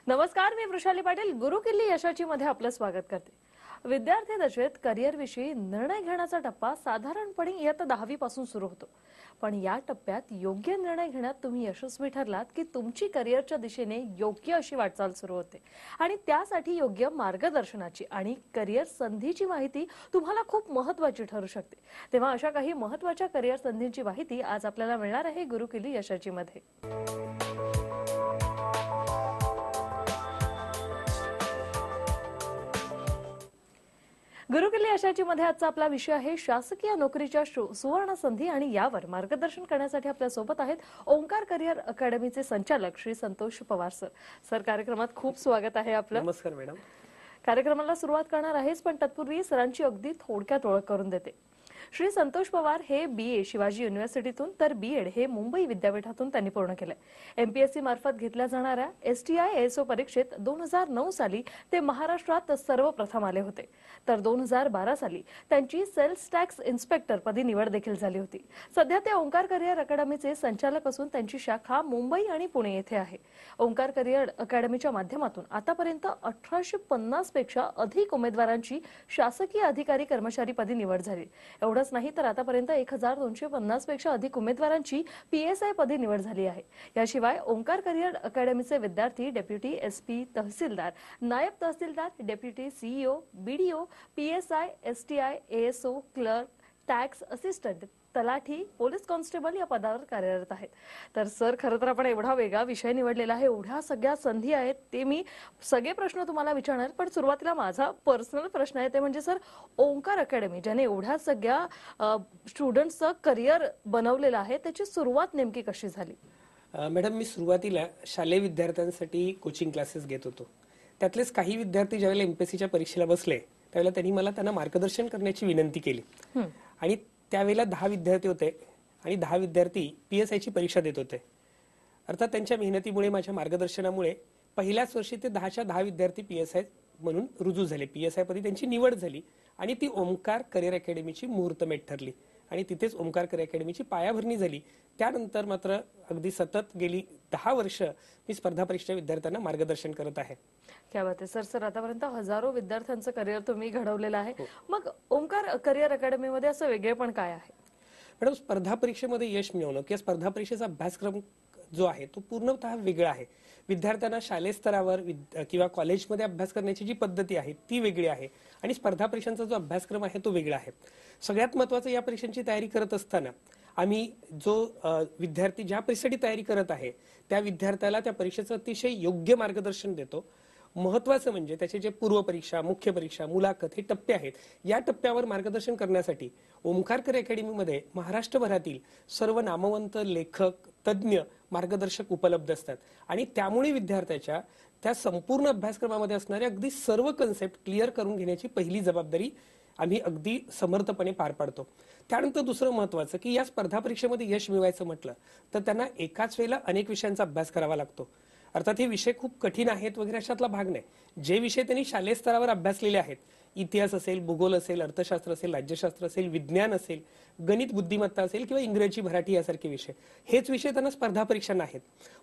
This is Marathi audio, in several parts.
नमस्कार, मी वृषाली पाटील गुरुकिल्ली यशाची मध्ये आपलं स्वागत करते। विद्यार्थी दशेत करिअर विषयी निर्णय घेण्याचा टप्पा साधारणपणे इयत्ता 10वी पासून सुरू होतो। पण या टप्प्यात योग्य निर्णय घेण्यात तुम्ही यशस्वी ठरलात की तुमची करिअरच्या दिशेने योग्य अशी वाटचाल सुरू होते आणि त्यासाठी योग्य मार्गदर्शनाची आणि करिअर संधीची माहिती तुम्हाला खूप महत्त्वाची ठरू शकते। तेव्हा अशा काही महत्त्वाच्या करिअर संधींची माहिती आज आपल्याला मिळणार आहे गुरुकिल्ली यशाची मध्ये। गुरुकिल्ली यशाची मध्ये आजचा आपला विषय आहे शासकीय नोकरीच्या सुवर्ण संधी आणि यावर मार्गदर्शन करण्यासाठी आपल्या सोबत आहेत ओंकार करिअर अकॅडमीचे संचालक श्री संतोष पवार सर। सर, कार्यक्रमात खूप स्वागत आहे आपलं। नमस्कार मॅडम। कार्यक्रमाला सुरुवात करणार आहेच, पण तत्पूर्वी सरांची अगदी थोडक्यात ओळख करून देते। श्री संतोष पवार हे BA शिवाजी युनिव्हर्सिटीतून तर B.Ed हे मुंबई विद्यापीठातून त्यांनी पूर्ण केलंय। MPSC मार्फत घेतल्या जाणाऱ्या STI ASO परीक्षेत 2009 साली ते महाराष्ट्रात सर्वप्रथम आले होते, तर 2012 साली त्यांची सेल्स टॅक्स इन्स्पेक्टर पदी निवड देखील झाली होती। सध्या ते ओंकार करिअर अकॅडमीचे संचालक असून त्यांची शाखा मुंबई आणि पुणे येथे आहे। ओंकार करिअर अकॅडमीच्या माध्यमातून आतापर्यंत 1850 पेक्षा अधिक उमेदवारांची शासकीय अधिकारी कर्मचारी पदी निवड झाली। एवढंच नाही तर आतापर्यंत 1250 पेक्षा अधिक उमेदवारांची PSI पदी निवड झाली आहे। याशिवाय ओंकार करिअर अकॅडमीचे विद्यार्थी डेप्युटी SP तहसीलदार, नायब tahsildar, deputy CEO, BDO, PSI, STI, ASO, clerk, tax assistant, तलाठी, पोलीस कॉन्स्टेबल या पदावर कार्यरत आहेत। तर सर, खरं तर आपण एवढा वेगळा विषय निवडलेला आहे, एवढ्या सगळ्या संधी आहेत, ते मी सगळे प्रश्न तुम्हाला विचारणार, पण सुरुवातीला माझा पर्सनल प्रश्न आहे ते म्हणजे सर, ओंकार अकॅडमी ज्याने एवढ्या सगळ्या स्टुडंट्सचं करिअर बनवलेलं आहे, त्याची सुरुवात नेमकी कशी झाली? मॅडम, मी सुरुवातीला शालेय विद्यार्थ्यांसाठी कोचिंग क्लासेस घेत होतो। त्यातलेच काही विद्यार्थी ज्यावेळेला MPSCच्या परीक्षेला बसले त्यावेळेला त्यांना मार्गदर्शन करण्याची विनंती केली आणि त्यावेळेला 10 विद्यार्थी होते आणि 10 विद्यार्थी PSI ची परीक्षा देत होते। अर्थात त्यांच्या मेहनतीमुळे, माझ्या मार्गदर्शनामुळे पहिल्याच वर्षी ते 10च्या 10 विद्यार्थी PSI म्हणून रुजू झाले। PSI पदी त्यांची निवड झाली आणि ती ओंकार करिअर अकॅडमीची मुहूर्तमेढ ठरली आणि तिथेच ओंकार करिअर अकॅडमीची पायाभरणी झाली। त्यानंतर मात्र अगदी सतत गेली 10 वर्ष मी स्पर्धा परीक्षा विद्यार्थ्यांना मार्गदर्शन करत आहे। क्या बात आहे सर। आतापर्यंत हजारो विद्यार्थ्यांचं करिअर तुम्ही घडवलेलं आहे। मग ओंकार करिअर अकॅडमीमध्ये असं वेगळेपण काय आहे? मॅडम, स्पर्धा परीक्षेमध्ये यश मिळवणं किंवा स्पर्धा परीक्षेचा अभ्यासक्रम जो आहे तो पूर्णतः वेगळा आहे। विद्यार्थ्यांना शालेय स्तरावर किंवा कॉलेजमध्ये अभ्यास करण्याची जी पद्धती आहे ती वेगळी आहे आणि स्पर्धा परीक्षांचा जो अभ्यासक्रम आहे तो वेगळा आहे। सगळ्यात महत्त्वाचं, या परीक्षांची तयारी करत असताना आम्ही जो विद्यार्थी ज्या परीक्षेसाठी तयारी करत आहे त्या विद्यार्थ्याला त्या परीक्षेचं अतिशय योग्य मार्गदर्शन देतो। महत्त्वाचं म्हणजे त्याचे जे पूर्व परीक्षा, मुख्य परीक्षा, मुलाखत हे टप्पे आहेत, या टप्प्यावर मार्गदर्शन करण्यासाठी ओंकार करिअर अकॅडमीमध्ये महाराष्ट्रभरातील सर्व नामवंत लेखक, तज्ज्ञ, मार्गदर्शक उपलब्ध असतात आणि त्यामुळे विद्यार्थ्याच्या त्या संपूर्ण अभ्यासक्रमामध्ये असणारे अगदी सर्व कन्सेप्ट क्लिअर करून घेण्याची पहिली जबाबदारी आम्ही अगदी समर्थपणे पार पाडतो। त्यानंतर दुसरं महत्त्वाचं की या स्पर्धा परीक्षेमध्ये यश मिळवायचं म्हटलं तर त्यांना एकाच वेळेला अनेक विषयांचा अभ्यास करावा लागतो। अर्थात हे विषय खूप कठीण आहेत वगैरे अशातला भाग नाही। जे विषय त्यांनी शालेय स्तरावर अभ्यासलेले आहेत, इतिहास असेल, भूगोल असेल, अर्थशास्त्र असेल, राज्यशास्त्र असेल, विज्ञान असेल, गणित बुद्धिमत्ता असेल किंवा इंग्रजी, मराठी यासारखे विषय, हेच विषय त्यांना स्पर्धा परीक्षा नाहीत।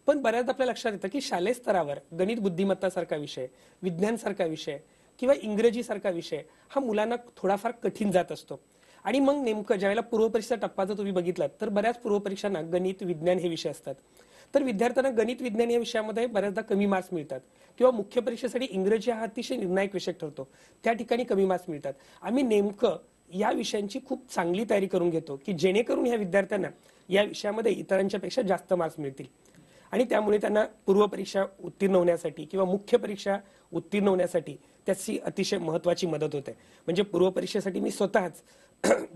पण बऱ्याच आपल्या लक्षात येतं की शालेय स्तरावर गणित बुद्धिमत्ता सारखा विषय, विज्ञान सारखा विषय किंवा इंग्रजी सारखा विषय हा मुलांना थोडाफार कठीण जात असतो आणि मग नेमकं ज्यावेळेला पूर्वपरीक्षा टप्पा जर तुम्ही बघितलात तर बऱ्याच पूर्वपरीक्षांना गणित, विज्ञान हे विषय असतात, तर विद्यार्थ्यांना गणित, विज्ञान या विषयामध्ये बऱ्याचदा कमी मार्क्स मिळतात किंवा मुख्य परीक्षेसाठी इंग्रजी हा अतिशय निर्णायक विषय ठरतो, त्या ठिकाणी कमी मार्क्स मिळतात। आम्ही नेमकं या विषयांची खूप चांगली तयारी करून घेतो की जेणेकरून ह्या विद्यार्थ्यांना या विषयामध्ये इतरांच्या पेक्षा जास्त मार्क्स मिळतील आणि त्यामुळे त्यांना पूर्व परीक्षा उत्तीर्ण होण्यासाठी किंवा मुख्य परीक्षा उत्तीर्ण होण्यासाठी त्याची अतिशय महत्त्वाची मदत होते। म्हणजे पूर्व परीक्षेसाठी मी स्वतःच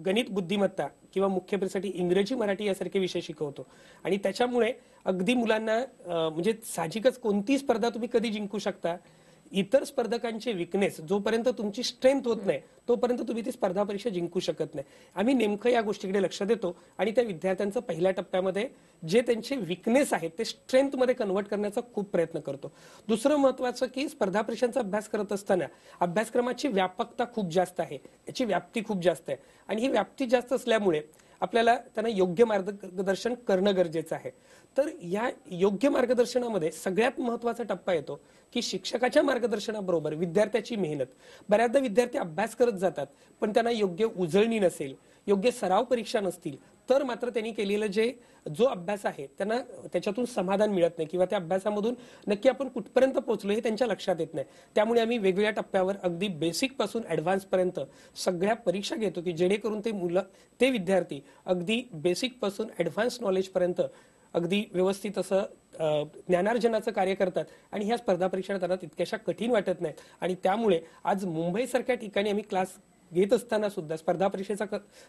गणित, बुद्धिमत्ता किंवा मुख्य परीक्षेसाठी इंग्रजी, मराठी यासारखे विषय शिकवतो आणि त्याच्यामुळे अगदी मुलांना म्हणजे साहजिकच कोणती स्पर्धा तुम्ही कधी जिंकू शकता, इतर स्पर्धकांचे विकनेस जोपर्यंत तुमची स्ट्रेंथ होत नाही तोपर्यंत तुम्ही ती स्पर्धा परीक्षा जिंकू शकत नाही। आम्ही नेमकं या गोष्टीकडे लक्ष देतो आणि त्या विद्यार्थ्यांचं पहिल्या टप्प्यामध्ये जे त्यांचे विकनेस आहेत ते स्ट्रेंथ मध्ये कन्वर्ट करण्याचा खूप प्रयत्न करतो। दुसरं महत्त्वाचं की स्पर्धा परीक्षांचा अभ्यास करत असताना अभ्यासक्रमाची व्यापकता खूप जास्त आहे, याची व्याप्ती खूप जास्त आहे आणि ही व्याप्ती जास्त असल्यामुळे आपल्याला त्यांना योग्य मार्गदर्शन करणं गरजेचं आहे. तर या योग्य मार्गदर्शनामध्ये सगळ्यात महत्त्वाचा टप्पा येतो की शिक्षकाच्या मार्गदर्शनाबरोबर विद्यार्थ्याची मेहनत. बऱ्याचदा विद्यार्थी अभ्यास करत जातात पण त्यांना योग्य उजळणी नसेल, योग्य सराव परीक्षा नसतील, तर मात्र त्यांनी केलेलं जो अभ्यास आहे त्यांना त्याच्यातून समाधान मिळत नाही किंवा त्या अभ्यासामधून नक्की आपण कुठपर्यंत पोहोचलो हे त्यांच्या लक्षात येत नाही. त्यामुळे आम्ही वेगवेगळ्या टप्प्यावर अगदी बेसिक पासून ऍडव्हान्स पर्यंत सगळ्या परीक्षा घेतो की जेणेकरून ते विद्यार्थी अगदी बेसिक पासून ऍडव्हान्स नॉलेज पर्यंत अगदी व्यवस्थित असं ज्ञानार्जनाचं कार्य करतात आणि ह्या स्पर्धा परीक्षा त्यांना तितक्याशा कठीण वाटत नाहीत. आणि त्यामुळे आज मुंबईसारख्या ठिकाणी आम्ही क्लास घेत असताना सुद्धा स्पर्धा परीक्षेचा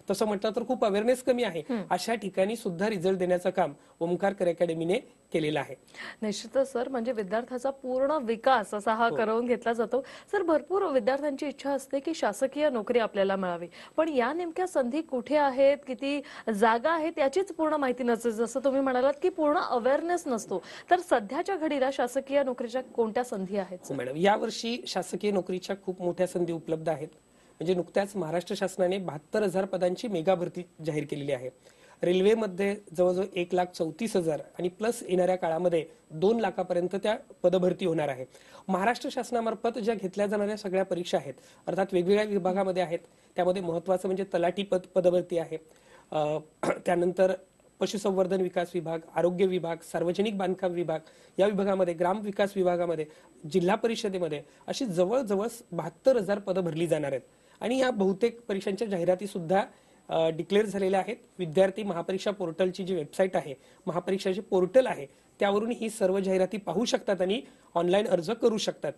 तसं म्हटलं तर खूप अवेअरनेस कमी आहे, अशा ठिकाणी सुद्धा रिझल्ट देण्याचं काम ओमकार कर अकॅडमीने केलेलं आहे. निश्चितच सर, म्हणजे विद्यार्थ्याचा पूर्ण विकास असा हा करवून घेतला जातो. सर, भरपूर विद्यार्थ्यांची इच्छा असते की शासकीय नोकरी आपल्याला मिळावी, पण या नेमक्या संधी कुठे आहेत, किती जागा आहेत याचीच पूर्ण माहिती नसते. जसं तुम्ही म्हणालात की पूर्ण अवेअरनेस नसतो, तर सध्याच्या घडीला शासकीय नोकरीच्या कोणत्या संधी आहेत? मॅडम, यावर्षी शासकीय नोकरीच्या खूप मोठ्या संधी उपलब्ध आहेत. म्हणजे नुकत्याच महाराष्ट्र शासनाने 72,000 पदांची मेगा भरती जाहीर केलेली आहे. रेल्वेमध्ये जवळजवळ 1,34,000 आणि प्लस येणाऱ्या काळामध्ये 2 लाखापर्यंत त्या पदभरती होणार आहे. महाराष्ट्र शासनामार्फत ज्या घेतल्या जाणाऱ्या सगळ्या परीक्षा आहेत, अर्थात वेगवेगळ्या विभागामध्ये आहेत. त्यामध्ये महत्त्वाचं म्हणजे तलाठी पदभरती आहे, त्यानंतर पशुसंवर्धन विकास विभाग, आरोग्य विभाग, सार्वजनिक बांधकाम विभाग, या विभागामध्ये ग्राम विकास विभागामध्ये, जिल्हा परिषदेमध्ये अशी जवळजवळ 72,000 पदं भरली जाणार आहेत. आणि या बहुतेक परीक्षांच्या जाहिराती सुद्धा डिक्लेअर झालेल्या आहेत. विद्यार्थी महापरीक्षा पोर्टलची जी वेबसाईट आहे, महापरीक्षाचे पोर्टल आहे, त्यावरून ही सर्व जाहिराती पाहू शकतात आणि ऑनलाईन अर्ज करू शकतात.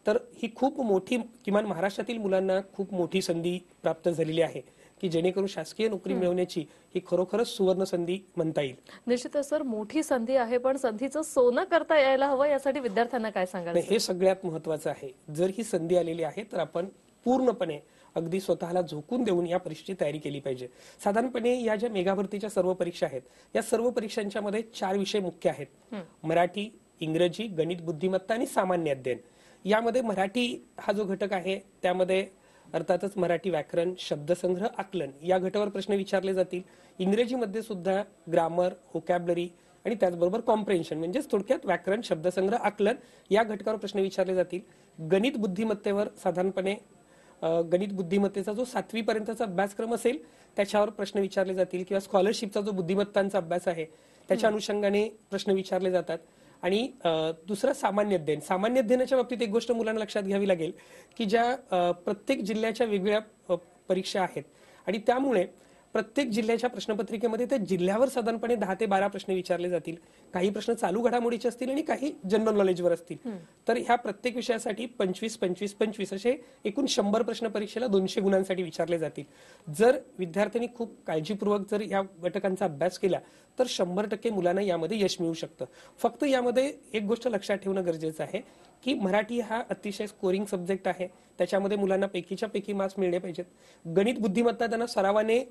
तर ही खूप मोठी, किमान महाराष्ट्रातील मुलांना खूप मोठी संधी प्राप्त झालेली आहे की जेणेकरून शासकीय नोकरी मिळवण्याची ही खरोखरच सुवर्ण संधी म्हणता येईल. निश्चितच सर, मोठी संधी आहे, पण संधीचं सोनं करता यायला हवं, यासाठी विद्यार्थ्यांना काय सांगाल? हे सगळ्यात महत्त्वाचं आहे. जर ही संधी आलेली आहे तर आपण पूर्णपणे अगदी स्वतःला झोकून देऊन या परीक्षेची तयारी केली पाहिजे. साधारणपणे या ज्या मेगा भरतीच्या सर्व परीक्षा आहेत, या सर्व परीक्षांच्या मध्ये 4 विषय मुख्य आहेत: मराठी, इंग्रजी, गणित बुद्धिमत्ता आणि सामान्य अध्ययन. यामध्ये मराठी हा जो घटक आहे त्यामध्ये अर्थातच मराठी व्याकरण, शब्दसंग्रह, आकलन या घटकावर प्रश्न विचारले जातील. इंग्रजीमध्ये सुद्धा ग्रामर, व्होकॅब्युलरी आणि त्याचबरोबर कॉम्प्रेन्शन म्हणजेच थोडक्यात व्याकरण, शब्दसंग्रह, आकलन या घटकावर प्रश्न विचारले जातील. गणित बुद्धिमत्तेवर साधारणपणे गणित बुद्धिमत्तेचा जो 7वी पर्यंतचा अभ्यासक्रम असेल त्याच्यावर प्रश्न विचारले जातील किंवा स्कॉलरशिपचा जो बुद्धिमत्तांचा अभ्यास आहे त्याच्या अनुषंगाने प्रश्न विचारले जातात. आणि दुसरं सामान्य अध्ययन. सामान्य अध्ययनाच्या बाबतीत एक गोष्ट मुलांना लक्षात घ्यावी लागेल की ज्या प्रत्येक जिल्ह्याच्या वेगवेगळ्या परीक्षा आहेत आणि त्यामुळे प्रत्येक जिल्ह्याच्या प्रश्नपत्रिकेमध्ये त्या जिल्ह्यावर साधारणपणे 10 ते 12 प्रश्न विचारले जातील. काही प्रश्न चालू घडामोडीचे असतील आणि काही जनरल नॉलेजवर असतील. तर ह्या प्रत्येक विषयासाठी 25, 25, 25 असे एकूण 100 प्रश्न परीक्षेला 200 गुणांसाठी विचारले जातील. जर विद्यार्थ्यांनी खूप काळजीपूर्वक जर या घटकांचा अभ्यास केला तर 100% मुलांना यामध्ये यश मिळू शकतं. फक्त यामध्ये एक गोष्ट लक्षात ठेवणं गरजेचं आहे की मराठी हा अतिशय स्कोरिंग सब्जेक्ट आहे, त्याच्यामध्ये मुलांना पैकीच्या पैकी मार्क्स मिळले पाहिजेत. गणित बुद्धिमत्ता त्यांना सरावाने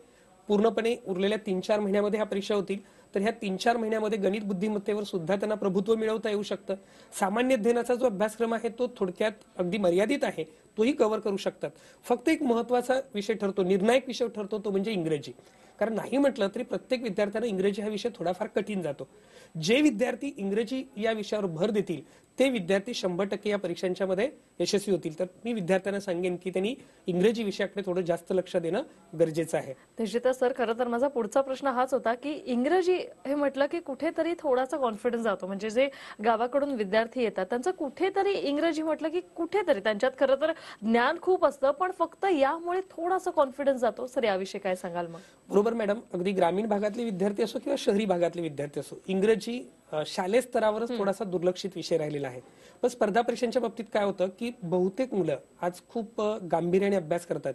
पूर्णपणे उरलेल्या 3-4 महिन्यामध्ये ह्या परीक्षा होतील, तर ह्या 3-4 महिन्यामध्ये गणित बुद्धिमत्तेवर सुद्धा त्यांना प्रभुत्व मिळवता येऊ शकतं. सामान्य अध्ययनाचा जो अभ्यासक्रम आहे तो थोडक्यात अगदी मर्यादित आहे, तोही कव्हर करू शकतात. फक्त एक महत्त्वाचा विषय ठरतो, निर्णायक विषय ठरतो, तो म्हणजे इंग्रजी. कारण नाही म्हटलं तरी प्रत्येक विद्यार्थ्यांना इंग्रजी हा विषय थोडाफार कठीण जातो. जे विद्यार्थी इंग्रजी या विषयावर भर देतील ते विद्यार्थी 100% या परीक्षांच्या मध्ये यशस्वी होतील. तर मी विद्यार्थ्यांना सांगेन की त्यांनी इंग्रजी विषयाकडे थोडं जास्त लक्ष देणं गरजेचं आहे. निश्चितच सर, खरं तर माझा पुढचा प्रश्न हाच होता की इंग्रजी हे म्हटलं की कुठेतरी थोडासा कॉन्फिडन्स जातो. म्हणजे जे गावाकडून विद्यार्थी येतात त्यांचं कुठेतरी इंग्रजी म्हटलं की कुठेतरी त्यांच्यात खरं तर ज्ञान खूप असतं, पण फक्त यामुळे थोडासा कॉन्फिडन्स जातो. सर, याविषयी काय सांगाल मग? बरोबर मॅडम, अगदी ग्रामीण भागातले विद्यार्थी असो किंवा शहरी भागातले विद्यार्थी असो, इंग्रजी शालेय स्तरावरच थोडासा दुर्लक्षित विषय राहिलेला आहे. पण स्पर्धा परीक्षांच्या बाबतीत काय होतं की बहुतेक मुलं आज खूप गांभीर्याने अभ्यास करतात,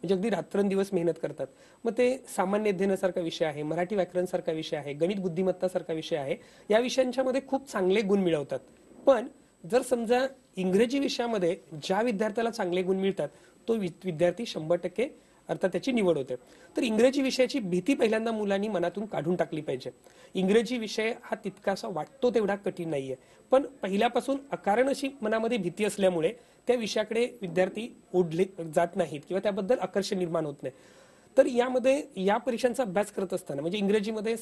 म्हणजे अगदी रात्रंदिवस मेहनत करतात. मग ते सामान्य अध्ययनासारखा विषय आहे, मराठी व्याकरण सारखा विषय आहे, गणित बुद्धिमत्ता सारखा विषय आहे, या विषयांच्या मध्ये खूप चांगले गुण मिळवतात. पण जर समजा इंग्रजी विषयामध्ये ज्या विद्यार्थ्याला चांगले गुण मिळतात तो विद्यार्थी 100% अर्थात त्याची निवड होते. तर इंग्रजी विषयाची भीती पहिल्यांदा मुलांनी मनातून काढून टाकली पाहिजे. इंग्रजी विषय हा तितकासा वाटतो तेवढा कठीण नाहीये, पण पहिल्यापासून अकारण अशी मनामध्ये भीती असल्यामुळे त्या विषयाकडे विद्यार्थी ओढले जात नाहीत किंवा त्याबद्दल आकर्षण निर्माण होत नाही. तर यामध्ये या परीक्षांचा अभ्यास करत असताना म्हणजे इंग्रजीमध्ये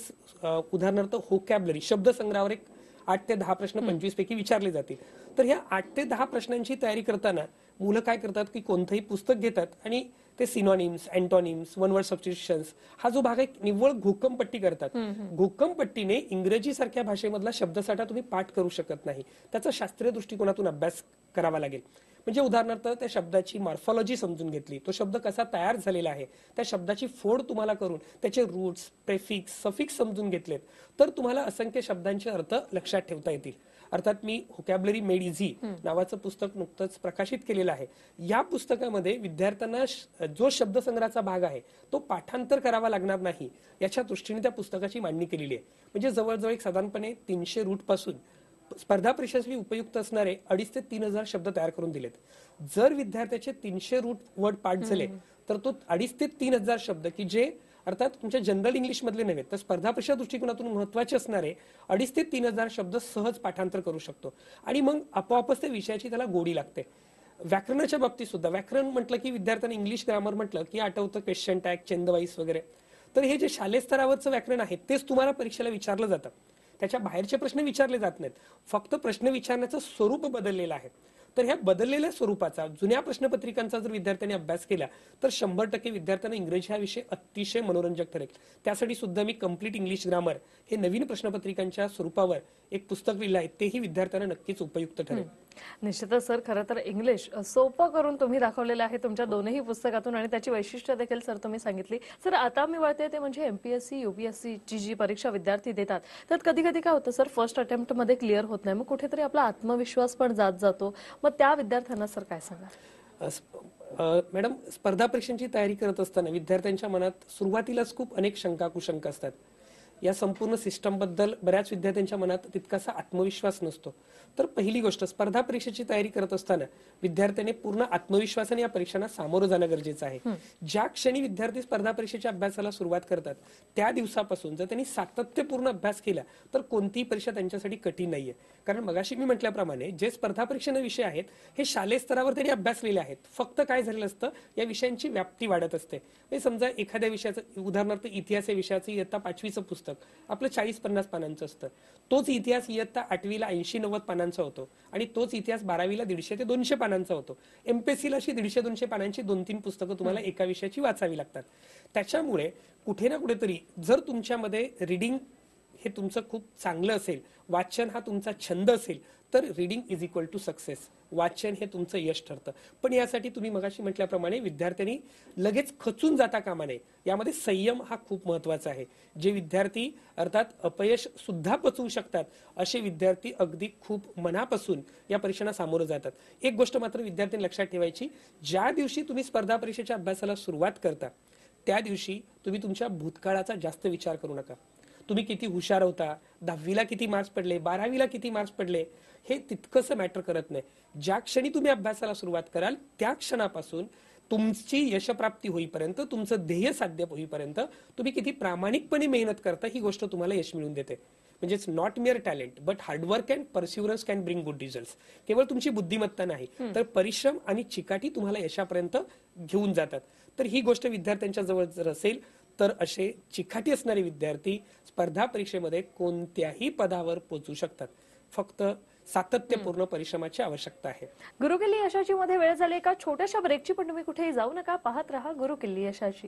उदाहरणार्थ व्होकॅब्युलरी शब्दसंग्रहावर एक 8 ते 10 प्रश्न 25 पैकी विचारले जातील. तर ह्या 8 ते 10 प्रश्नांची तयारी करताना मुलं काय करतात की कोणतंही पुस्तक घेतात आणि ते सिनॉनिम्स, अँटॉनिम्स, वन वर्ड सबस्टिट्यूशन्स हा जो भाग आहे निव्वळ घोकमपट्टी करतात. घोकमपट्टीने इंग्रजी सारख्या भाषेमधला शब्दसाठा तुम्ही पाठ करू शकत नाही. त्याचा शास्त्रीय दृष्टिकोनातून अभ्यास करावा लागेल. म्हणजे उदाहरणार्थ त्या शब्दाची मॉर्फॉलॉजी समजून घेतली, तो शब्द कसा तयार झालेला आहे, त्या शब्दाची फोड तुम्हाला करून त्याचे रूट्स, प्रेफिक्स, सफिक्स समजून घेतलेत तर तुम्हाला असंख्य शब्दांचे अर्थ लक्षात ठेवता येतील. अर्थात मी व्होकॅब्युलरी मेड इझी नावाचं पुस्तक नुकतंच प्रकाशित केलेलं आहे. या पुस्तकामध्ये विद्यार्थ्यांना जो शब्दसंग्रहाचा भाग आहे तो पाठांतर करावा लागणार नाही याच्या दृष्टीने त्या पुस्तकाची मांडणी केलेली आहे. म्हणजे जवळजवळ एक साधारणपणे 300 रूट पासून स्पर्धा परीक्षेसाठी उपयुक्त असणारे 2,500 ते 3,000 शब्द तयार करून दिलेत. जर विद्यार्थ्याचे 300 रूट वर्ड पाठ झाले तर तो 2,500 ते 3,000 शब्द की जे अर्थात तुमच्या जनरल इंग्लिश मधले नव्हे तर स्पर्धा परीक्षा दृष्टिकोनातून महत्वाचे असणारे 2,500 ते 3,000 शब्द सहज पाठांतर करू शकतो. आणि मग आपोआपच त्या विषयाची त्याला गोडी लागते. व्याकरणाच्या बाबतीत सुद्धा व्याकरण म्हटलं की विद्यार्थ्यांना इंग्लिश ग्रामर म्हटलं की आठवतं क्वेश्चन टॅग, चंदवाईस वगैरे. तर हे जे शालेय स्तरावरचं व्याकरण आहे तेच तुम्हाला परीक्षेला विचारलं जातं. त्याच्या बाहेरचे प्रश्न विचारले जात नाहीत. फक्त प्रश्न विचारण्याचं स्वरूप बदललेलं आहे. तर ह्या बदललेल्या स्वरूपाचा जुन्या प्रश्नपत्रिकांचा जर विद्यार्थ्यांनी अभ्यास केला तर 100% विद्यार्थ्यांना इंग्रजी हा विषय अतिशय मनोरंजक ठरेल. त्यासाठी सुद्धा मी कम्प्लीट इंग्लिश ग्रामर हे नवीन प्रश्नपत्रिकांच्या स्वरूपावर एक पुस्तक लिहिलं आहे. तेही विद्यार्थ्यांना नक्कीच उपयुक्त ठरेल. निश्चितच सर, खरं तर इंग्लिश सोपं करून तुम्ही दाखवलेलं आहे तुमच्या दोनही पुस्तकातून आणि त्याची वैशिष्ट्य देखील सर तुम्ही सांगितली. सर आता मी वळते ते म्हणजे एमपीएससी यूपीएससी ची जी परीक्षा विद्यार्थी देतात त्यात कधी कधी काय होतं सर, फर्स्ट अटेम्प्ट मध्ये क्लिअर होत नाही, मग कुठेतरी आपला आत्मविश्वास पण जात जातो. मग त्या विद्यार्थ्यांना सर काय सांगा? मॅडम, स्पर्धा परीक्षांची तयारी करत असताना विद्यार्थ्यांच्या मनात सुरुवातीलाच खूप अनेक शंका कुशंका असतात. या संपूर्ण सिस्टम बद्दल बऱ्याच विद्यार्थ्यांच्या मनात तितकासा आत्मविश्वास नसतो. तर पहिली गोष्ट, स्पर्धा परीक्षेची तयारी करत असताना विद्यार्थ्याने पूर्ण आत्मविश्वासाने या परीक्षांना सामोरं जाणं गरजेचं आहे. ज्या क्षणी विद्यार्थी स्पर्धा परीक्षेच्या अभ्यासाला सुरुवात करतात त्या दिवसापासून जर त्यांनी सातत्यपूर्ण अभ्यास केला तर कोणतीही परीक्षा त्यांच्यासाठी कठीण नाहीये. कारण मगाशी मी म्हटल्याप्रमाणे जे स्पर्धा परीक्षेचे विषय आहेत हे शालेय स्तरावर त्यांनी अभ्यासलेले आहेत. फक्त काय झालेलं असतं, या विषयांची व्याप्ती वाढत असते. म्हणजे समजा एखाद्या विषयाचं उदाहरणार्थ इतिहास या विषयाचं इयत्ता 5वीचं पुस्तक आपलं 40-50 पानांचं असतं. तोच इतिहास इयत्ता 8वीला 80-90 पानांचा होतो आणि तोच इतिहास 12वीला 150 ते 200 पानांचा होतो. एमपीएससीला अशी 150-200 पानांची 2-3 पुस्तकं तुम्हाला एका विषयाची वाचावी लागतात. त्याच्यामुळे कुठे ना कुठेतरी जर तुमच्यामध्ये रीडिंग हे तुमचं खूप चांगलं असेल, वाचन हा तुमचा छंद असेल तर reading is equal to success. वाचन हे तुमचं यश ठरतं. पण यासाठी तुम्ही मगाशी म्हटल्याप्रमाणे विद्यार्थ्यांनी लगेच खचून जाता कामा नये. यामध्ये संयम हा खूप महत्वाचा आहे. जे विद्यार्थी अर्थात अपयश सुद्धा पचवू शकतात असे विद्यार्थी अगदी खूप मनापासून या परीक्षांना सामोरं जातात. एक गोष्ट मात्र विद्यार्थ्यांनी लक्षात ठेवायची, ज्या दिवशी तुम्ही स्पर्धा परीक्षेच्या अभ्यासाला सुरुवात करता त्या दिवशी तुम्ही तुमच्या भूतकाळाचा जास्त विचार करू नका. तुम्ही किती हुशार होता, 10वीला किती मार्क्स पडले, 12वीला किती मार्क्स पडले, हे तितकंसं मॅटर करत नाही. ज्या क्षणी तुम्ही अभ्यासाला सुरुवात कराल त्या क्षणापासून तुमची यशप्राप्ती होईपर्यंत, तुमचं ध्येय साध्य होईपर्यंत तुम्ही किती प्रामाणिकपणे मेहनत करता ही गोष्ट तुम्हाला यश मिळवून देते. म्हणजेच not mere talent but hard work and perseverance can bring good results. केवळ तुमची बुद्धिमत्ता नाही तर परिश्रम आणि चिकाटी तुम्हाला यशापर्यंत घेऊन जातात. तर ही गोष्ट विद्यार्थ्यांच्या जवळ जर असेल तर असे चिकाटी असणारे विद्यार्थी स्पर्धा परीक्षेमध्ये कोणत्याही पदावर पोहोचू शकतात. फक्त सातत्यपूर्ण परिश्रमाची आवश्यकता आहे. गुरुकिल्ली यशाची मध्ये वेळ झाली एका छोट्याशा ब्रेकची, पण तुम्ही कुठेही जाऊ नका, पाहत रहा गुरुकिल्ली यशाची.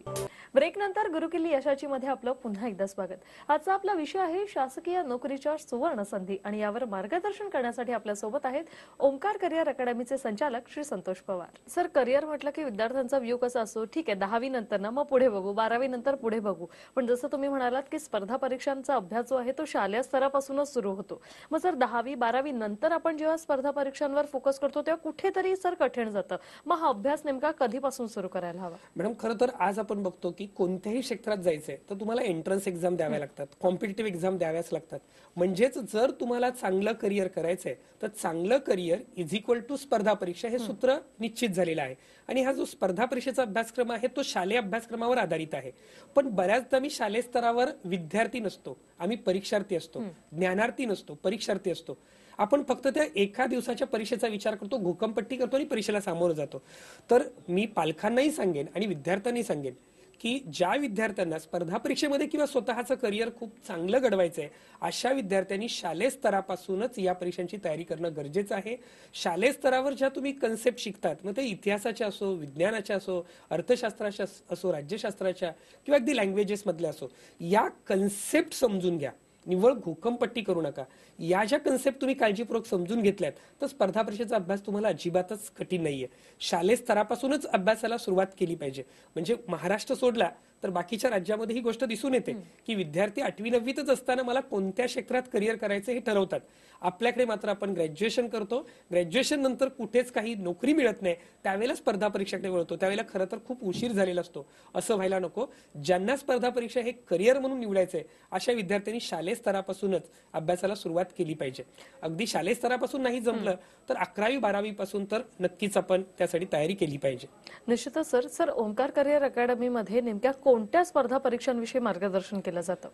ब्रेक नंतर गुरुकिल्ली यशाची मध्ये आपलं पुन्हा एकदा स्वागत. आजचा आपला विषय आहे शासकीय नोकरीच्या सुवर्ण संधी आणि यावर मार्गदर्शन करण्यासाठी आपल्या सोबत आहेत ओंकार करिअर अकॅडमीचे संचालक श्री संतोष पवार. सर, करिअर म्हटलं की विद्यार्थ्यांचा व्ह्यू कसा असतो, ठीक आहे 10वी नंतर ना मग पुढे बघू, 12वी नंतर पुढे बघू, पण जसं तुम्ही म्हणालात की स्पर्धा परीक्षांचा अभ्यास जो आहे तो शालेय स्तरापासूनच सुरू होतो. मग सर 10वी 12वी नंतर आपण जेव्हा स्पर्धा परीक्षांवर फोकस करतो तेव्हा कुठेतरी सर कठीण जातं. मग हा अभ्यास नेमका कधीपासून सुरू करायला हवा? मॅडम, खरं तर आज आपण बघतो की कोणत्याही क्षेत्रात जायचंय तर तुम्हाला एंट्रन्स एक्झाम द्याव्या लागतात, कॉम्पिटिटिव्ह एक्झाम द्याव्याच लागतात. म्हणजेच जर तुम्हाला चांगलं करिअर करायचंय तर चांगलं करिअर इज इक्वल टू स्पर्धा परीक्षा हे सूत्र निश्चित झालेलं आहे. आणि हा जो स्पर्धा परीक्षेचा अभ्यासक्रम आहे तो शालेय अभ्यासक्रमावर आधारित आहे. पण बऱ्याचदा मी शालेय स्तरावर विद्यार्थी नसतो, आम्ही परीक्षार्थी असतो, ज्ञानार्थी नसतो, परीक्षार्थी असतो. आपण फक्त त्या एका दिवसाच्या परीक्षेचा विचार करतो, घोकमपट्टी करतो आणि परीक्षेला सामोरं जातो. तर मी पालकांनाही सांगेन आणि विद्यार्थ्यांनाही सांगेन की ज्या विद्यार्थ्यांना स्पर्धा परीक्षेमध्ये किंवा स्वतःचं करिअर खूप चांगलं घडवायचं आहे अशा विद्यार्थ्यांनी शालेय स्तरापासूनच या परीक्षांची तयारी करणं गरजेचं आहे. शालेय स्तरावर ज्या तुम्ही कन्सेप्ट शिकतात मग ते इतिहासाच्या असो, विज्ञानाच्या असो, अर्थशास्त्राच्या असो, राज्यशास्त्राच्या किंवा अगदी लँग्वेजेस मधल्या असो, या कन्सेप्ट समजून घ्या. निव्वळ घोकमपट्टी करू नका. या ज्या कन्सेप्ट तुम्ही काळजीपूर्वक समजून घेतल्यात तर स्पर्धा परीक्षेचा अभ्यास तुम्हाला अजिबातच कठीण नाहीये. शालेय स्तरापासूनच अभ्यासाला सुरुवात केली पाहिजे. म्हणजे महाराष्ट्र सोडला तर बाकीच्या राज्यामध्ये ही गोष्ट दिसून येते की विद्यार्थी 8वी-9वीतच असताना मला कोणत्या क्षेत्रात करिअर करायचं हे ठरवतात. आपल्याकडे मात्र आपण ग्रॅज्युएशन करतो, ग्रॅज्युएशन नंतर कुठेच काही नोकरी मिळत नाही, त्यावेळेला स्पर्धा परीक्षाकडे वळतो. त्यावेळेला खरं तर खूप उशीर झालेला असतो. असं व्हायला नको. ज्यांना स्पर्धा परीक्षा हे करिअर म्हणून निवडायचंय अशा विद्यार्थ्यांनी शालेय स्तरापासूनच अभ्यासाला सुरुवात केली पाहिजे. अगदी शालेय स्तरापासून नाही जमलं तर 11वी-12वी पासून तर नक्कीच आपण त्यासाठी तयारी केली पाहिजे. निश्चितच सर ओंकार करिअर अकॅडमीमध्ये नेमक्या कोणत्या स्पर्धा परीक्षांविषयी मार्गदर्शन केलं जातं?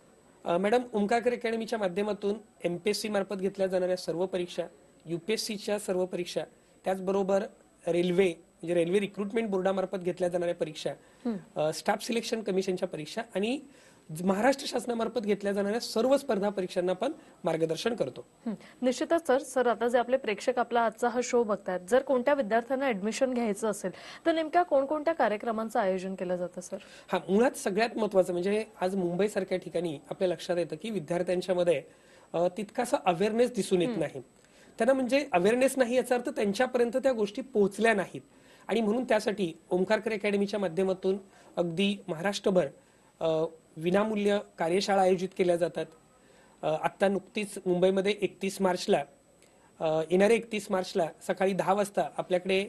मॅडम, ओंकार करिअर अकॅडमीच्या माध्यमातून एमपीएससी मार्फत घेतल्या जाणाऱ्या सर्व परीक्षा, युपीएससीच्या सर्व परीक्षा, त्याचबरोबर रेल्वे म्हणजे रेल्वे रिक्रुटमेंट बोर्डामार्फत घेतल्या जाणाऱ्या परीक्षा, स्टाफ सिलेक्शन कमिशनच्या परीक्षा आणि महाराष्ट्र शासनामार्फत घेतल्या जाणाऱ्या सर्व स्पर्धा परीक्षांना पण मार्गदर्शन करतो. निश्चितच सर आता जे आपले प्रेक्षक आपला आजचा हा शो बघतायत, जर कोणत्या विद्यार्थ्यांना ऍडमिशन घ्यायचं असेल तर नेमक्या कोणकोणत्या कार्यक्रमांचं आयोजन केलं जातं सर? हा, मुळात सगळ्यात महत्वाचं म्हणजे आज मुंबई सारख्या ठिकाणी आपल्या लक्षात येतं की विद्यार्थ्यांच्या मध्ये तितकासा अवेअरनेस दिसून येत नाही. त्यांना म्हणजे अवेअरनेस नाही याचा अर्थ त्यांच्यापर्यंत त्या गोष्टी पोहोचल्या नाहीत. आणि म्हणून त्यासाठी ओंकार करिअर अकॅडमीच्या माध्यमातून अगदी महाराष्ट्रभर विनामूल्य कार्यशाळा आयोजित केल्या जातात. आत्ता नुकतीच मुंबईमध्ये 31 मार्चला येणाऱ्या 31 मार्चला सकाळी 10 वाजता आपल्याकडे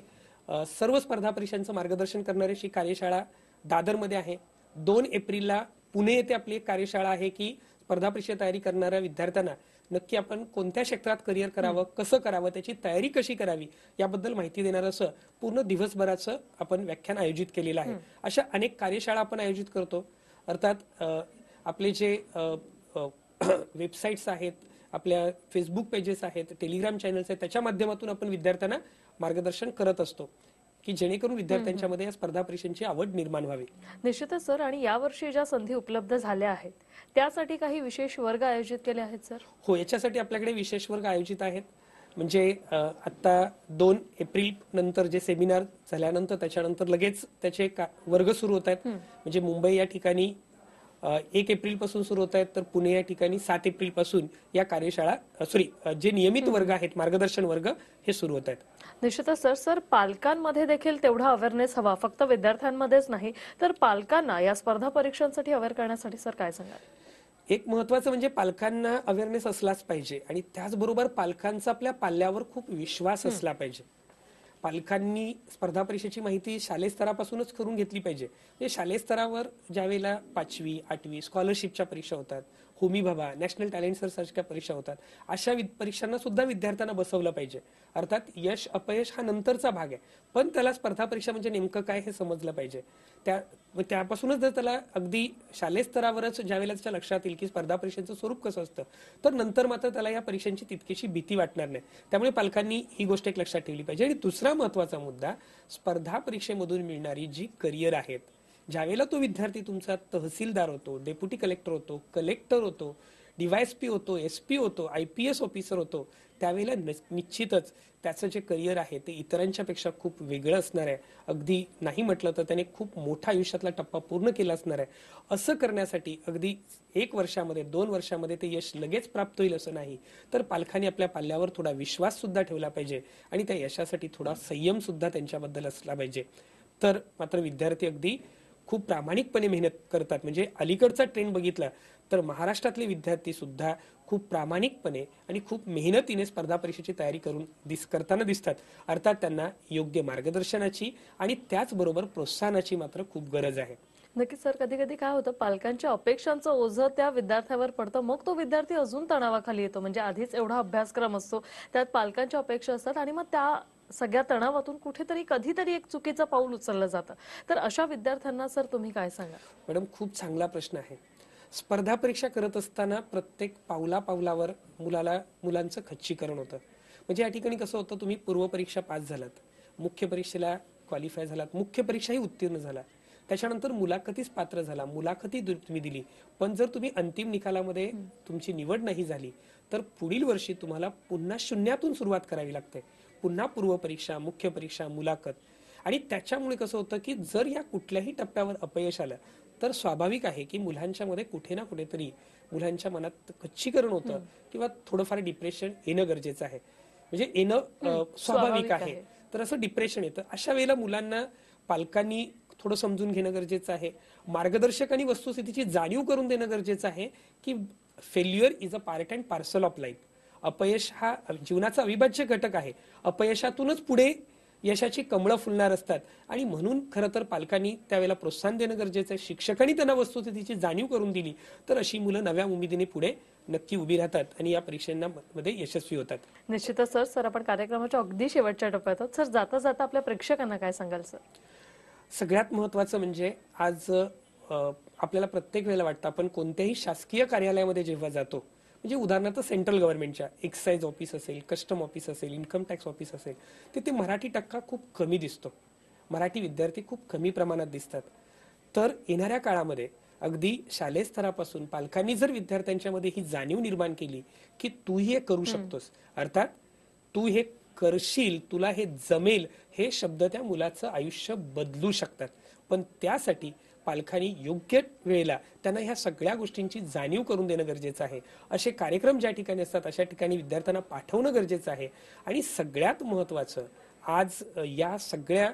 सर्व स्पर्धा परीक्षांचं मार्गदर्शन करणारी अशी कार्यशाळा दादरमध्ये आहे. 2 एप्रिलला पुणे येथे आपली एक कार्यशाळा आहे की स्पर्धा परीक्षा तयारी करणाऱ्या विद्यार्थ्यांना नक्की आपण कोणत्या क्षेत्रात करिअर करावं, कसं करावं, त्याची तयारी कशी करावी याबद्दल माहिती देणारं असं पूर्ण दिवसभराचं आपण व्याख्यान आयोजित केलेलं आहे. अशा अनेक कार्यशाळा आपण आयोजित करतो. अर्थात आपले जे वेबसाईट्स आहेत, आपल्या फेसबुक पेजेस आहेत, टेलिग्राम चॅनल्स आहेत, त्याच्या माध्यमातून आपण विद्यार्थ्यांना मार्गदर्शन करत असतो की जेणेकरून विद्यार्थ्यांच्या मध्ये या स्पर्धा परीक्षांची आवड निर्माण व्हावी. निश्चितच सर. आणि यावर्षी ज्या संधी उपलब्ध झाल्या आहेत त्यासाठी काही विशेष वर्ग आयोजित केले आहेत सर? हो, याच्यासाठी आपल्याकडे विशेष वर्ग आयोजित आहेत. म्हणजे आता 2 एप्रिल नंतर जे सेमिनार झाल्यानंतर त्याच्यानंतर लगेच त्याचे वर्ग सुरू होत आहेत. म्हणजे मुंबई या ठिकाणी 1 एप्रिल पासून सुरू होत आहेत, तर पुणे या ठिकाणी 7 एप्रिल पासून या कार्यशाळा जे नियमित वर्ग आहेत, मार्गदर्शन वर्ग हे सुरू होत आहेत. निश्चितच सर पालकांमध्ये देखील तेवढा अवेअरनेस हवा, फक्त विद्यार्थ्यांमध्येच नाही तर पालकांना या स्पर्धा परीक्षांसाठी अवेअर करण्यासाठी सर काय सांगाल? एक महत्वाचं म्हणजे पालकांना अवेअरनेस असलाच पाहिजे आणि त्याचबरोबर पालकांचा आपल्या पाल्यावर खूप विश्वास असला पाहिजे. पालकांनी स्पर्धा परीक्षेची माहिती शालेय स्तरापासूनच करून घेतली पाहिजे. म्हणजे शालेय स्तरावर ज्यावेळेला 5वी, 8वी स्कॉलरशिपच्या परीक्षा होतात, Homi Bhabha, national talent search सारख्या परीक्षा होतात, अशा परीक्षांना सुद्धा विद्यार्थ्यांना बसवलं पाहिजे. अर्थात यश अपयश हा नंतरचा भाग आहे, पण त्याला स्पर्धा परीक्षा म्हणजे नेमकं काय हे समजलं पाहिजे. त्यापासूनच जर त्याला अगदी शालेय स्तरावरच ज्यावेळेला त्याच्या लक्षात येईल की स्पर्धा परीक्षेचं स्वरूप कसं असतं, तर नंतर मात्र त्याला या परीक्षांची तितकीशी भीती वाटणार नाही. त्यामुळे पालकांनी ही गोष्ट एक लक्षात ठेवली पाहिजे. आणि दुसरा महत्वाचा मुद्दा, स्पर्धा परीक्षेमधून मिळणारी जी करिअर आहेत, ज्यावेळेला तो विद्यार्थी तुमचा तहसीलदार होतो, डेप्युटी कलेक्टर होतो, कलेक्टर होतो, डीवायएसपी होतो, एसपी होतो, आयपीएस ऑफिसर होतो, त्यावेळेला निश्चितच त्याचं जे करिअर आहे ते इतरांच्या पेक्षा खूप वेगळं असणार आहे. अगदी नाही म्हटलं तर त्याने खूप मोठा आयुष्यातला टप्पा पूर्ण केला असणार आहे. असं करण्यासाठी अगदी 1 वर्षामध्ये 2 वर्षामध्ये ते यश लगेच प्राप्त होईल असं नाही, तर पालकांनी आपल्या पाल्यावर थोडा विश्वास सुद्धा ठेवला पाहिजे आणि त्या यशासाठी थोडा संयम सुद्धा त्यांच्याबद्दल असला पाहिजे. तर मात्र विद्यार्थी अगदी खूप प्रामाणिकपणे मेहनत करतात. म्हणजे अलीकडचा ट्रेंड बघितला तर महाराष्ट्रातले विद्यार्थी सुद्धा खूप प्रामाणिकपणे आणि खूप मेहनतीने स्पर्धा परीक्षेची तयारी करताना दिसतात. अर्थात त्यांना योग्य मार्गदर्शनाची आणि त्याचबरोबर प्रोत्साहनाची मात्र खूप गरज आहे. नक्कीच सर. कधी कधी काय होतं, पालकांच्या अपेक्षांचं ओझं त्या विद्यार्थ्यावर पडतं, मग तो विद्यार्थी अजून तणावाखाली येतो. म्हणजे आधीच एवढा अभ्यासक्रम असतो, त्यात पालकांच्या अपेक्षा असतात आणि मग त्या सगळ्या तणावातून कुठेतरी कधीतरी एक चुकीचं पाऊल उचललं जातं. तर अशा विद्यार्थ्यांना सर तुम्ही काय सांगा? मॅडम, खूप चांगला प्रश्न आहे. स्पर्धा परीक्षा करत असताना प्रत्येक पावलावर मुलांचं खच्चीकरण होतं. म्हणजे या ठिकाणी कसं होतं, तुम्ही पूर्व परीक्षा पास झालात, मुख्य परीक्षेला क्वालिफाय झालात, मुख्य परीक्षाही उत्तीर्ण झाला, त्याच्यानंतर मुलाखतीस पात्र झाला, मुलाखती तुम्ही दिली, पण जर तुम्ही अंतिम निकालामध्ये तुमची निवड नाही झाली तर पुढील वर्षी तुम्हाला पुन्हा शून्यातून सुरुवात करावी लागते. पुन्हा पूर्वपरीक्षा, मुख्य परीक्षा, मुलाखत. आणि त्याच्यामुळे कसं होतं की जर या कुठल्याही टप्प्यावर अपयश आलं तर स्वाभाविक आहे की मुलांच्या मध्ये कुठे ना कुठेतरी मुलांच्या मनात खच्चीकरण होतं किंवा थोडंफार डिप्रेशन येणं गरजेचं आहे, म्हणजे येणं स्वाभाविक आहे. तर असं डिप्रेशन येतं. अशा वेळेला मुलांना पालकांनी थोडं समजून घेणं गरजेचं आहे. मार्गदर्शकांनी वस्तुस्थितीची जाणीव करून देणं गरजेचं आहे की failure is a part and parcel of life. अपयश हा जीवनाचा अविभाज्य घटक आहे. अपयशातूनच पुढे यशाची कमळं फुलणार असतात आणि म्हणून खरं तर पालकांनी त्यावेळेला प्रोत्साहन देणं गरजेचं आहे. शिक्षकांनी त्यांना वस्तुस्थितीची जाणीव करून दिली तर अशी मुलं नव्या उमेदीने पुढे नक्की उभी राहतात आणि या परीक्षांमध्ये यशस्वी होतात. निश्चितच सर, आपण कार्यक्रमाच्या अगदी शेवटच्या टप्प्यात आहोत. सर, जाता जाता आपल्या प्रेक्षकांना काय सांगाल सर? सगळ्यात महत्वाचं म्हणजे आज आपल्याला प्रत्येक वेळेला वाटतं आपण कोणत्याही शासकीय कार्यालयामध्ये जेव्हा जातो, म्हणजे उदाहरणार्थ सेंट्रल गव्हर्नमेंटच्या एक्साइज ऑफिस असेल, कस्टम ऑफिस असेल, इन्कम टॅक्स ऑफिस असेल, तिथे मराठी टक्का खूप कमी दिसतो. मराठी विद्यार्थी खूप कमी प्रमाणात दिसतात. तर येणाऱ्या काळामध्ये अगदी शालेय स्तरापासून पालकांनी जर विद्यार्थ्यांच्या मध्ये ही जाणीव निर्माण केली की तू हे करू शकतोस, अर्थात तू हे करशील, तुला हे जमेल, हे शब्द त्या मुलाचं आयुष्य बदलू शकतात. पण त्यासाठी पालकांनी योग्य वेळेला त्यांना ह्या सगळ्या गोष्टींची जाणीव करून देणं गरजेचं आहे. असे कार्यक्रम ज्या ठिकाणी असतात अशा ठिकाणी विद्यार्थ्यांना पाठवणं गरजेचं आहे. आणि सगळ्यात महत्वाचं, आज या सगळ्या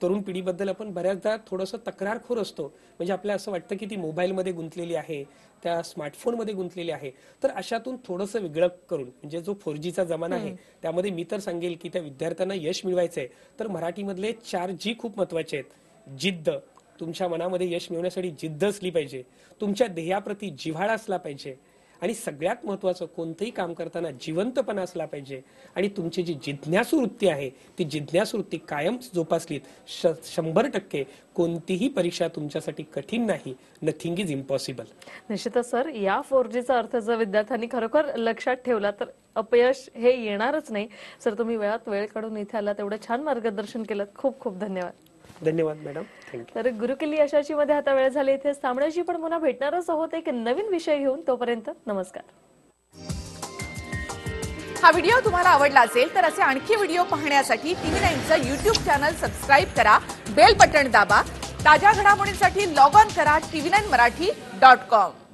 तरुण पिढीबद्दल आपण बऱ्याचदा थोडंसं तक्रारखोर असतो. म्हणजे आपल्याला असं वाटतं की ती मोबाईलमध्ये गुंतलेली आहे, त्या स्मार्टफोनमध्ये गुंतलेली आहे. तर अशातून थोडंसं वेगळं करून, म्हणजे जो 4Gचा जमाना आहे त्यामध्ये मी तर सांगेल की त्या विद्यार्थ्यांना यश मिळवायचंय तर मराठीमधले 4G खूप महत्वाचे आहेत. जिद्द, तुमच्या मनामध्ये यश मिळवण्यासाठी जिद्द असली पाहिजे, तुमच्या ध्येयाप्रती जिव्हाळा असला पाहिजे आणि सगळ्यात महत्वाचं कोणतंही काम करताना जिवंतपणा असला पाहिजे आणि तुमची जी जिज्ञासू वृत्ती आहे ती जिज्ञासू वृत्ती कायम जोपासलीत 100% कोणतीही परीक्षा तुमच्यासाठी कठीण नाही. Nothing is impossible. निश्चितच सर, या 4Gचा अर्थ जर विद्यार्थ्यांनी खरोखर लक्षात ठेवला तर अपयश हे येणारच नाही. सर, तुम्ही वेळात वेळ काढून इथे आला, तेवढं छान मार्गदर्शन केलं. खूप खूप धन्यवाद. धन्यवाद मॅडम. थँक्यू. तर गुरुकिल्ली अशाची मध्ये आता वेळ झाली इथेच थांबण्याची, पण पुन्हा भेटणारच आहोत एक नवीन विषय घेऊन. तोपर्यंत नमस्कार. हा व्हिडिओ तुम्हाला आवडला असेल तर असे आणखी व्हिडिओ पाहण्यासाठी TV9चं YouTube चॅनल सबस्क्राईब करा, बेल बटण दाबा. ताज्या घडामोडींसाठी लॉग ऑन करा tv9marathi.com.